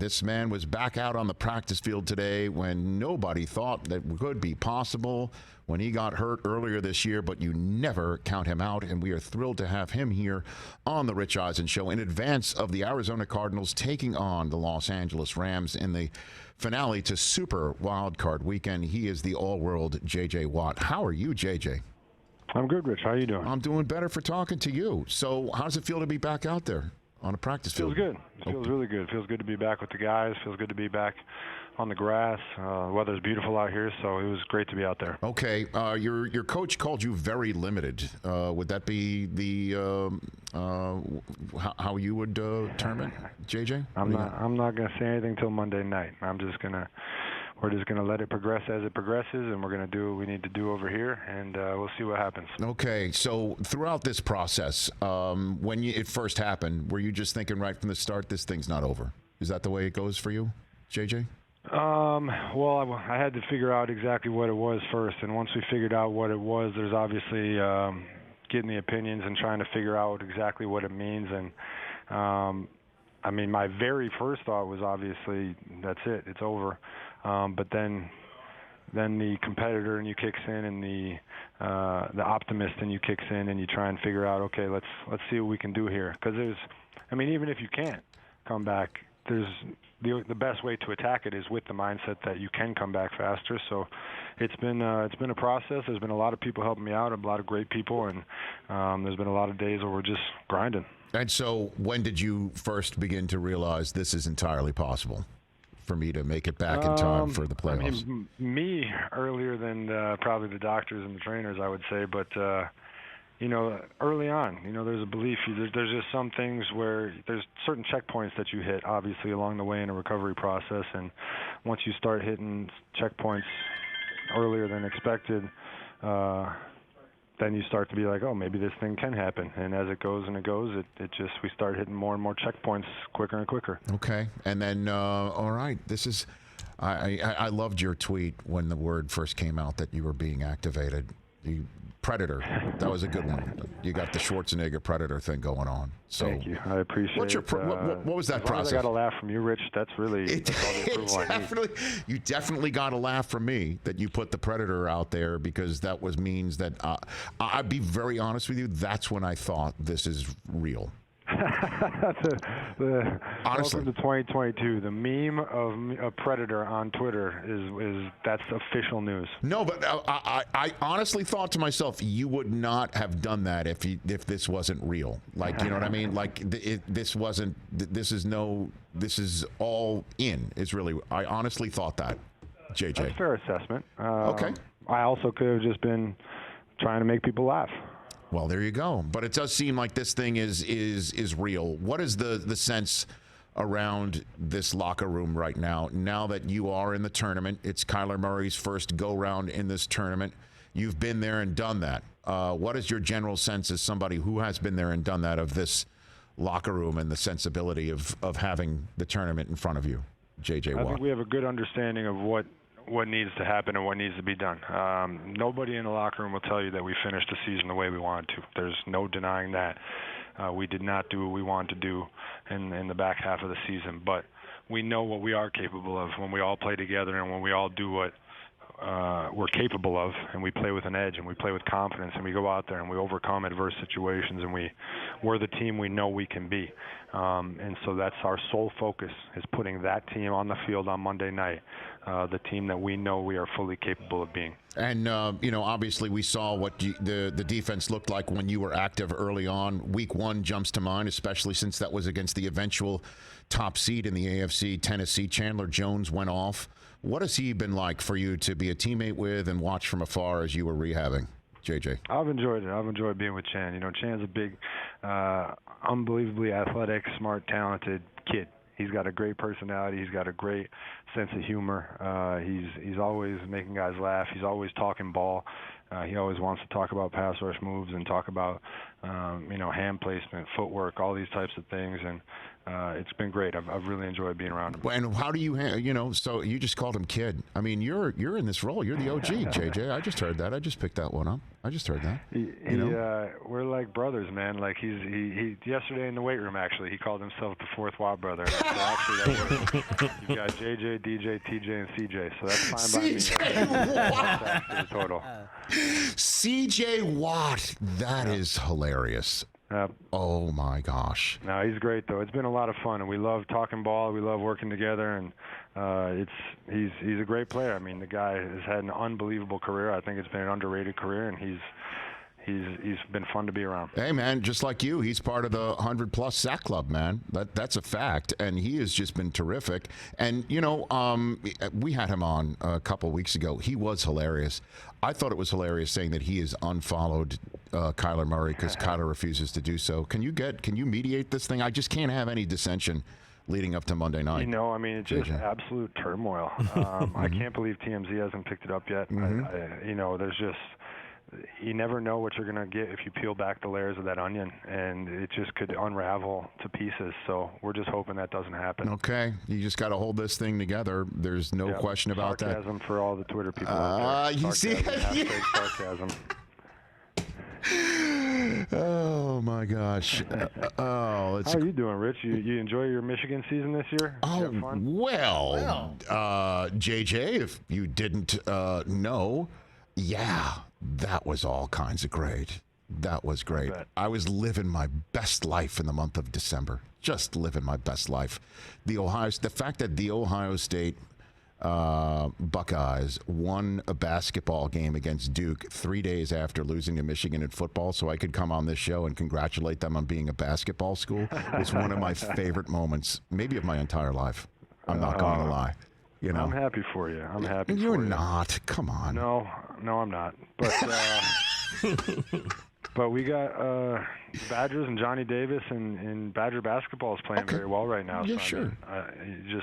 This man was back out on the practice field today when nobody thought that could be possible when he got hurt earlier this year, but you never count him out, and we are thrilled to have him here on the Rich Eisen Show in advance of the Arizona Cardinals taking on the Los Angeles Rams in the finale to Super Wildcard Weekend. He is the all-world JJ Watt. How are you, JJ? I'm good, Rich. How are you doing? I'm doing better for talking to you. So how does it feel to be back out there on a practice field? Feels good. It feels really good. It feels good to be back with the guys. Feels good to be back on the grass. The weather's beautiful out here, so it was great to be out there. Okay. Your coach called you very limited. Would that be the how you would term it, JJ? I'm not going to say anything till Monday night. We're just going to let it progress as it progresses, and we're going to do what we need to do over here, and we'll see what happens. Okay, so throughout this process, when it first happened, were you just thinking right from the start, this thing's not over? Is that the way it goes for you, JJ? Well, I had to figure out exactly what it was first, and once we figured out what it was, there's obviously getting the opinions and trying to figure out exactly what it means, and I mean, my very first thought was obviously, that's it, it's over. But then the competitor in you kicks in, and the optimist in you kicks in, and you try and figure out, okay, let's see what we can do here. Because even if you can't come back, there's the best way to attack it is with the mindset that you can come back faster. So it's been a process. There's been a lot of people helping me out, a lot of great people, and there's been a lot of days where we're just grinding. And so when did you first begin to realize this is entirely possible for me to make it back in time for the playoffs? I mean, me earlier than probably the doctors and the trainers, I would say. But, early on, there's a belief. There's just some things where there's certain checkpoints that you hit, obviously, along the way in a recovery process. And once you start hitting checkpoints earlier than expected, then you start to be like, oh, maybe this thing can happen. And as it goes, we start hitting more and more checkpoints quicker and quicker. Okay. And then, all right, I loved your tweet when the word first came out that you were being activated. The Predator, that was a good one. You got the Schwarzenegger Predator thing going on. So thank you. I appreciate it. What was that process? I got a laugh from you, Rich. That's really you definitely got a laugh from me that you put the Predator out there, because that means that I'd be very honest with you. That's when I thought this is real. Honestly, welcome to 2022. The meme of a Predator on Twitter that's official news. No, but I honestly thought to myself, you would not have done that if this wasn't real. Like, you know what I mean? Like this is all in. It's really. I honestly thought that, JJ. That's a fair assessment. Okay. I also could have just been trying to make people laugh. Well, there you go. But it does seem like this thing is real. What is the sense around this locker room right now? Now that you are in the tournament, it's Kyler Murray's first go-round in this tournament. You've been there and done that. What is your general sense as somebody who has been there and done that of this locker room and the sensibility of having the tournament in front of you, JJ Watt? I think we have a good understanding of what needs to happen and what needs to be done. Nobody in the locker room will tell you that we finished the season the way we wanted to. There's no denying that. We did not do what we wanted to do in the back half of the season, but we know what we are capable of when we all play together and when we all do what we're capable of, and we play with an edge and we play with confidence and we go out there and we overcome adverse situations, and we're the team we know we can be. And so that's our sole focus, is putting that team on the field on Monday night, the team that we know we are fully capable of being. And, obviously we saw what the defense looked like when you were active early on. Week 1 jumps to mind, especially since that was against the eventual top seed in the AFC, Tennessee. Chandler Jones went off. What has he been like for you to be a teammate with and watch from afar as you were rehabbing, JJ? I've enjoyed it. I've enjoyed being with Chan. Chan's a big, unbelievably athletic, smart, talented kid. He's got a great personality. He's got a great sense of humor. He's always making guys laugh. He's always talking ball. He always wants to talk about pass rush moves and talk about, hand placement, footwork, all these types of things. And it's been great. I've really enjoyed being around him. And how do you, so you just called him kid. I mean, you're in this role. You're the OG, JJ. I just heard that. I just picked that one up. I just heard that. We're like brothers, man. Like he yesterday in the weight room, actually, he called himself the fourth Watt brother. So actually, you've got JJ, DJ, TJ, and CJ. So that's fine by me. CJ Watt. That's the total. CJ Watt. That is hilarious. Oh my gosh! No, he's great though. It's been a lot of fun, and we love talking ball. We love working together, and he's a great player. I mean, the guy has had an unbelievable career. I think it's been an underrated career, and he's been fun to be around. Hey man, just like you, he's part of the 100+ sack club, man. That's a fact, and he has just been terrific. And we had him on a couple weeks ago. He was hilarious. I thought it was hilarious saying that he has unfollowed Kyler Murray because Kyler refuses to do so. Can you mediate this thing? I just can't have any dissension leading up to Monday night. I mean, it's just absolute turmoil. I can't believe TMZ hasn't picked it up yet. There's just, you never know what you're going to get if you peel back the layers of that onion, and it just could unravel to pieces. So we're just hoping that doesn't happen. Okay. You just got to hold this thing together. There's no question about that. Sarcasm for all the Twitter people out there. You see? Sarcasm. Oh my gosh! How are you doing, Rich? You enjoy your Michigan season this year? Oh well, JJ, if you didn't know, that was all kinds of great. That was great. I was living my best life in the month of December. Just living my best life. The fact that the Ohio State Buckeyes won a basketball game against Duke 3 days after losing to Michigan in football, so I could come on this show and congratulate them on being a basketball school, was one of my favorite moments, maybe of my entire life. I'm not going to lie. I'm happy for you. I'm happy. You're not. Come on. No, I'm not. But but we got Badgers and Johnny Davis, and Badger basketball is playing very well right now. Yeah, so sure.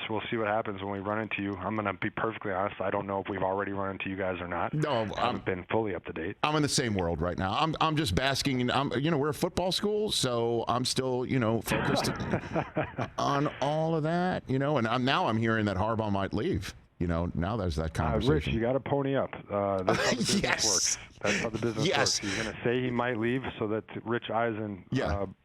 We'll see what happens when we run into you. I'm going to be perfectly honest. I don't know if we've already run into you guys or not. No, I haven't been fully up to date. I'm in the same world right now. I'm just basking in. We're a football school, so I'm still focused on all of that. And now I'm hearing that Harbaugh might leave. Now there's that conversation. Rich, you got to pony up. That's how the business Yes. works. That's how the business works. He's going to say he might leave so that Rich Eisen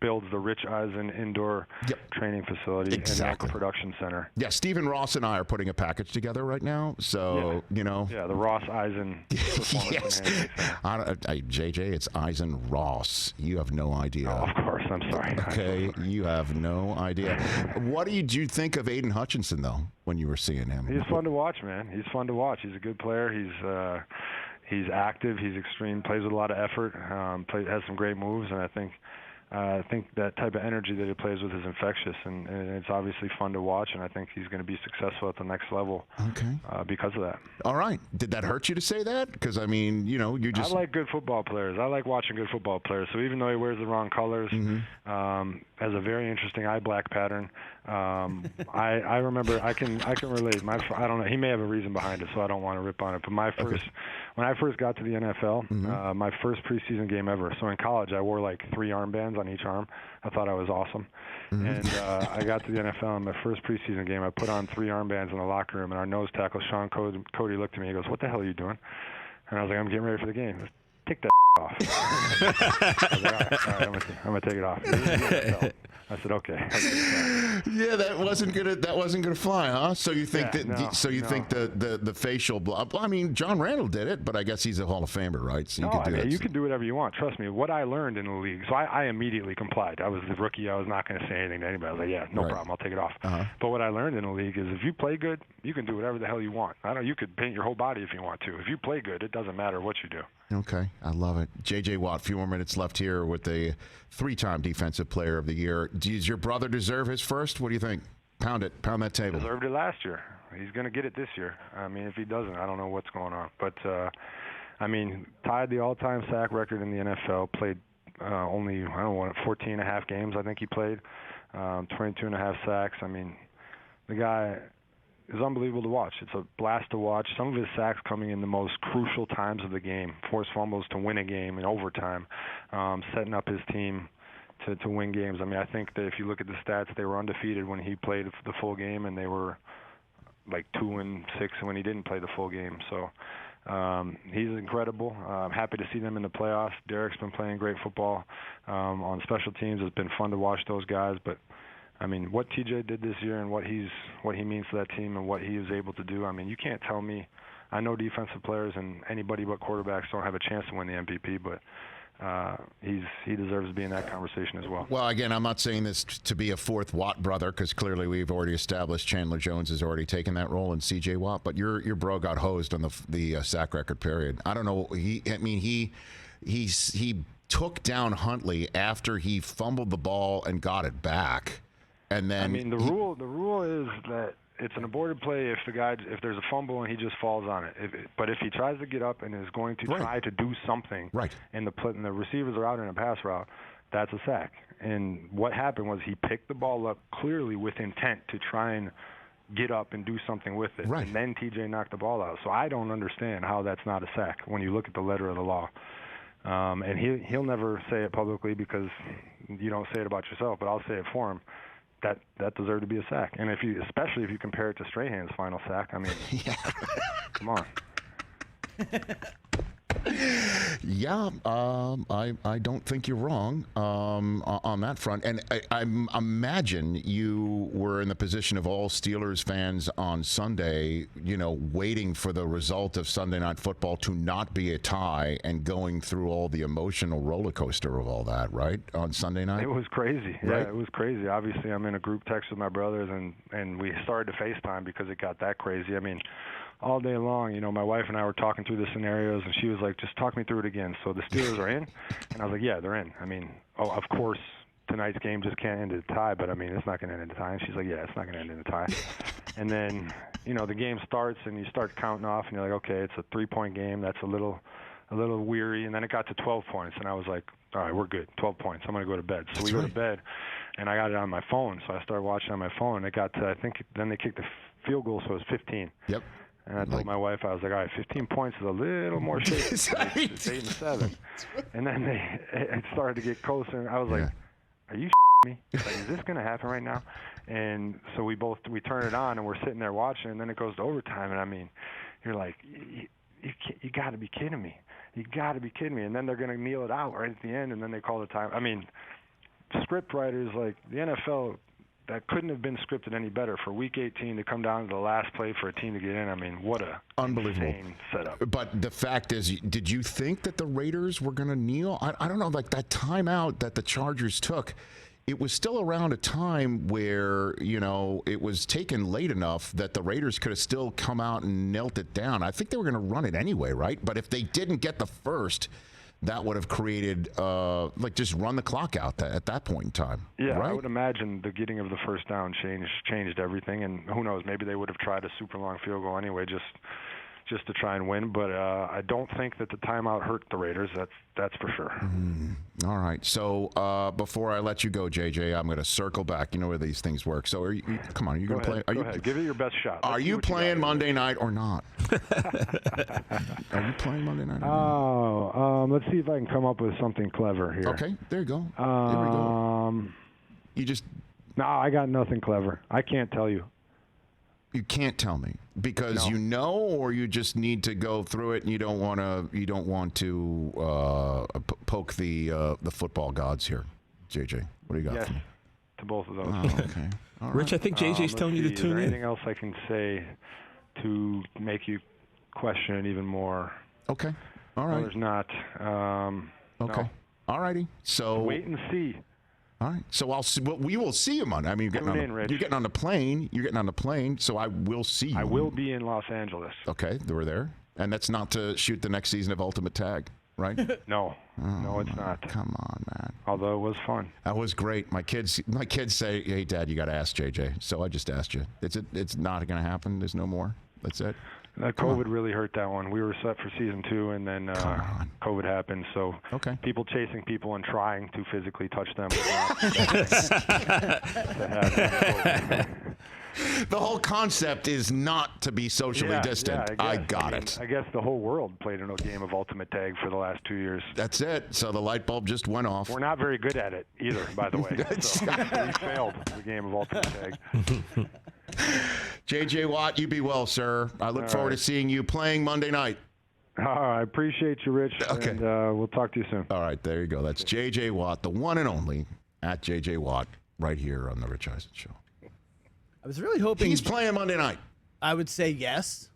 builds the Rich Eisen Indoor Training Facility and the Production Center. Yeah, Stephen Ross and I are putting a package together right now. So, Yeah, the Ross Eisen Performance Enhancement Center. JJ, it's Eisen Ross. You have no idea. Oh, of course. I'm sorry. Okay, you have no idea. What did you think of Aiden Hutchinson, though, when you were seeing him? He's fun to watch, man. He's fun to watch. He's a good player. He's active. He's extreme. Plays with a lot of effort. Has some great moves, and I think that type of energy that he plays with is infectious, and it's obviously fun to watch. And I think he's going to be successful at the next level. Because of that. All right. Did that hurt you to say that? Because I like good football players. I like watching good football players. So even though he wears the wrong colors, has a very interesting eye black pattern. I remember. I can relate. I don't know. He may have a reason behind it, so I don't want to rip on it. But when I first got to the NFL, my first preseason game ever. So in college, I wore like 3 armbands on each arm. I thought I was awesome. And I got to the NFL in my first preseason game. I put on 3 armbands in the locker room, and our nose tackle Sean Cody looked at me. He goes, "What the hell are you doing?" And I was like, "I'm getting ready for the game." He goes, "Take that off." I was like, all right, I'm gonna take it off. I said, okay. Yeah, that wasn't gonna fly, huh? So you think think the facial I mean, John Randall did it, but I guess he's a Hall of Famer, right? So you can do whatever you want. Trust me. What I learned in the league, so I immediately complied. I was the rookie. I was not going to say anything to anybody. I was like, yeah, no problem. I'll take it off. But what I learned in the league is if you play good, you can do whatever the hell you want. You could paint your whole body if you want to. If you play good, it doesn't matter what you do. Okay, I love it. JJ Watt, a few more minutes left here with a 3-time Defensive Player of the Year. Does your brother deserve his first? What do you think? Pound that table. Deserved it last year. He's going to get it this year. I mean, if he doesn't, I don't know what's going on. But, tied the all-time sack record in the NFL, played only, 14 and a half games I think he played, 22 and a half sacks. I mean, the guy is unbelievable to watch. It's a blast to watch. Some of his sacks coming in the most crucial times of the game, forced fumbles to win a game in overtime, setting up his team to win games. I mean, I think that if you look at the stats, they were undefeated when he played the full game, and they were like 2-6 when he didn't play the full game. So he's incredible. I'm happy to see them in the playoffs. Derek's been playing great football on special teams. It's been fun to watch those guys. But I mean, what TJ did this year and what he means to that team and what he is able to do. I mean, you can't tell me. I know defensive players and anybody but quarterbacks don't have a chance to win the MVP, but he deserves to be in that conversation as well. Well, again, I'm not saying this to be a fourth Watt brother, because clearly we've already established Chandler Jones has already taken that role in CJ Watt. But your bro got hosed on the sack record period. I don't know. He took down Huntley after he fumbled the ball and got it back, and then I mean the rule is that it's an aborted play if there's a fumble and he just falls on it. But if he tries to get up and is going to try to do something, and the receivers are out in a pass route, that's a sack. And what happened was he picked the ball up clearly with intent to try and get up and do something with it. And then TJ knocked the ball out. So I don't understand how that's not a sack when you look at the letter of the law. And he'll never say it publicly because you don't say it about yourself, but I'll say it for him. That deserved to be a sack, and especially if you compare it to Strahan's final sack, I mean, come on. Yeah, I don't think you're wrong on that front. And I imagine you were in the position of all Steelers fans on Sunday, waiting for the result of Sunday Night Football to not be a tie and going through all the emotional roller coaster of all that, right, on Sunday night? It was crazy. Yeah, it was crazy. Obviously, I'm in a group text with my brothers, and we started to FaceTime because it got that crazy. I mean, all day long, my wife and I were talking through the scenarios, and she was like, just talk me through it again. So the Steelers are in? And I was like, yeah, they're in. I mean, of course, tonight's game just can't end in a tie, but, I mean, it's not going to end in a tie. And she's like, yeah, it's not going to end in a tie. And then, the game starts, and you start counting off, and you're like, okay, it's a 3-point game. That's a little weary. And then it got to 12 points, and I was like, all right, we're good, 12 points. I'm going to go to bed. So we go to bed, and I got it on my phone. So I started watching on my phone, and it got to, I think, then they kicked the field goal, so it was 15. Yep. And I told my wife, I was like, all right, 15 points is a little more shaky. It's 8-7. And then it started to get closer, and I was like, are you me? Like, is this going to happen right now? And so we turn it on, and we're sitting there watching, and then it goes to overtime. And, I mean, you're like, you got to be kidding me. You got to be kidding me. And then they're going to kneel it out right at the end, and then they call the time. I mean, script writers, like the NFL, that couldn't have been scripted any better for Week 18 to come down to the last play for a team to get in. I mean, what a insane setup. But the fact is, did you think that the Raiders were going to kneel? I don't know, like that timeout that the Chargers took, it was still around a time where, it was taken late enough that the Raiders could have still come out and knelt it down. I think they were going to run it anyway, right? But if they didn't get the first, that would have created, just run the clock out at that point in time. Yeah, right? I would imagine the getting of the first down changed everything, and who knows, maybe they would have tried a super long field goal anyway, just to try and win. But I don't think that the timeout hurt the Raiders. That's for sure. All right. So before I let you go, JJ, I'm going to circle back. You know where these things work. So come on, are you going to play? Go ahead. Give it your best shot. Are you playing Monday night or not? Are you playing Monday night? Let's see if I can come up with something clever here. Okay, there you go. There we go. You just... No, I got nothing clever. I can't tell you. You can't tell me because or you just need to go through it and you don't want to poke the football gods here, JJ. What do you got? Yes, for me? To both of those. Oh, okay. All Rich, right. I think JJ's telling you to tune in. Is there anything else I can say to make you question it even more? Okay. All right. No, there's not. Okay. No. All righty. So wait and see. All right. So we will see you Monday. I mean, you're getting on the plane. You're getting on the plane. So I will see you. I will be in Los Angeles. Okay, we're there, and that's not to shoot the next season of Ultimate Tag, right? No, it's not. Come on, man. Although it was fun. That was great. My kids say, "Hey, Dad, you got to ask JJ." So I just asked you. It's not going to happen. There's no more. That's it. COVID really hurt that one. We were set for season 2, and then COVID happened. So people chasing people and trying to physically touch them. The whole concept is not to be socially distant. Yeah, I got it. I guess the whole world played a game of ultimate tag for the last 2 years. That's it. So the light bulb just went off. We're not very good at it either, by the way. So we failed the game of ultimate tag. JJ Watt, you be well, sir. I look forward to seeing you playing Monday night. I appreciate you, Rich. Okay. And we'll talk to you soon. All right, there you go. That's JJ Watt, the one and only at JJ Watt, right here on the Rich Eisen Show. I was really hoping He's playing Monday night. I would say yes.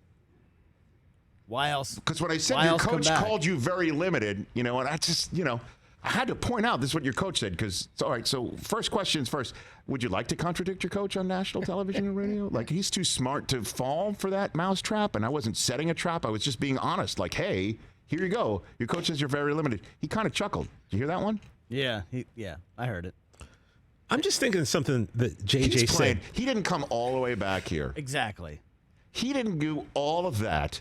Why else? Because when I said your coach called you very limited, and I just, I had to point out this is what your coach said. Because, all right, so first questions first. Would you like to contradict your coach on national television and radio? Like, he's too smart to fall for that mousetrap, and I wasn't setting a trap. I was just being honest. Like, hey, here you go. Your coach says you're very limited. He kind of chuckled. Did you hear that one? Yeah, I heard it. I'm just thinking of something that JJ said. He didn't come all the way back here. Exactly. He didn't do all of that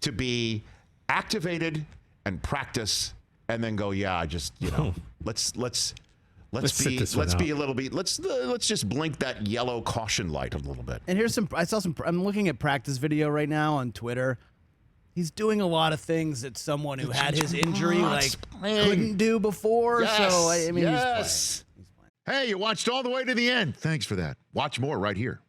to be activated and practice and then go, yeah, I just, let's be a little bit, let's just blink that yellow caution light a little bit. And I'm looking at practice video right now on Twitter. He's doing a lot of things that someone who had his injury couldn't do before. Yes, so I mean, yes. Hey, you watched all the way to the end. Thanks for that. Watch more right here.